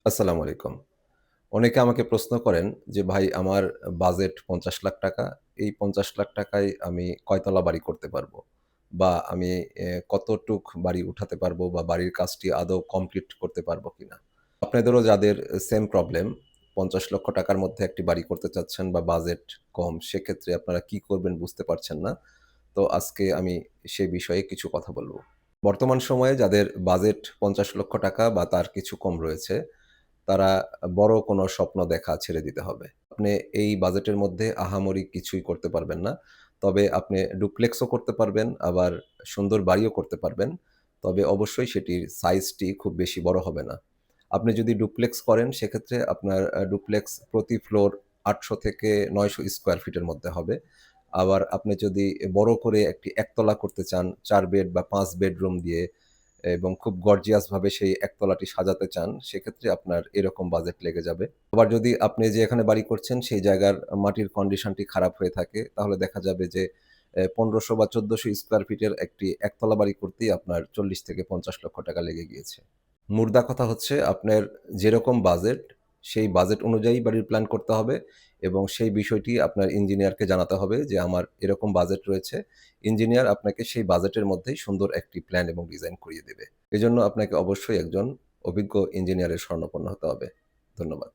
আসসালামু আলাইকুম। অনেকে আমাকে প্রশ্ন করেন যে, "ভাই আমার বাজেট ৳৫০,০০,০০০। এই ৳৫০,০০,০০০ য় আমি কয়তলা বাড়ি করতে পারবো? বা আমি কতটুক বাড়ি উঠাতে পারবো বা বাড়ির কাজটি আদৌ কমপ্লিট করতে পারবো কিনা?" আপনাদেরও যাদের সেম প্রবলেম ৳৫০,০০,০০০ র মধ্যে একটি বাড়ি করতে চাচ্ছেন বা বাজেট কম, সেক্ষেত্রে আপনারা কি করবেন বুঝতে পারছেন না। তো আজকে আমি সে বিষয়ে কিছু কথা বলব। বর্তমান সময়ে যাদের বাজেট ৳৫০,০০,০০০ বা তার কিছু কম রয়েছে, তারা বড় কোনো স্বপ্ন দেখা ছেড়ে দিতে হবে। আপনি এই বাজেটের মধ্যে আহামরি কিছুই করতে পারবেন না। তবে আপনি ডুপ্লেক্সও করতে পারবেন, আবার সুন্দর বাড়িও করতে পারবেন। তবে অবশ্যই সেটির সাইজটি খুব বেশি বড় হবে না। আপনি যদি ডুপ্লেক্স করেন সেক্ষেত্রে আপনার ডুপ্লেক্স প্রতি ফ্লোর ৮০০ থেকে ৯০০ স্কোয়ার ফিটের মধ্যে হবে। আবার আপনি যদি বড় করে একটি একতলা করতে চান ৪ বেড বা ৫ বেডরুম দিয়ে এবং খুব গর্জিয়াস ভাবে সেই একতলাটি সাজাতে চান, সেক্ষেত্রে আপনার এরকম বাজেট লেগে যাবে। আবার যদি আপনি যেখানে বাড়ি করছেন সেই জায়গার মাটির কন্ডিশনটি খারাপ হয়ে থাকে, তাহলে দেখা যাবে যে ১৫০০ বা ১৪০০ স্কোয়ার ফিটের একটি একতলা বাড়ি করতেই আপনার ৪০ থেকে ৳৫০,০০,০০০ লেগে গিয়েছে। মুদ্রা কথা হচ্ছে আপনার যেরকম বাজেট, সেই বাজেট অনুযায়ী বাড়ির প্ল্যান করতে হবে এবং সেই বিষয়টি আপনার ইঞ্জিনিয়ারকে জানাতে হবে যে, "আমার এরকম বাজেট রয়েছে।" ইঞ্জিনিয়ার আপনাকে সেই বাজেটের মধ্যেই সুন্দর একটি প্ল্যান এবং ডিজাইন করিয়ে দেবে। এজন্য আপনাকে অবশ্যই একজন অভিজ্ঞ ইঞ্জিনিয়ারের শরণাপন্ন হতে হবে। ধন্যবাদ।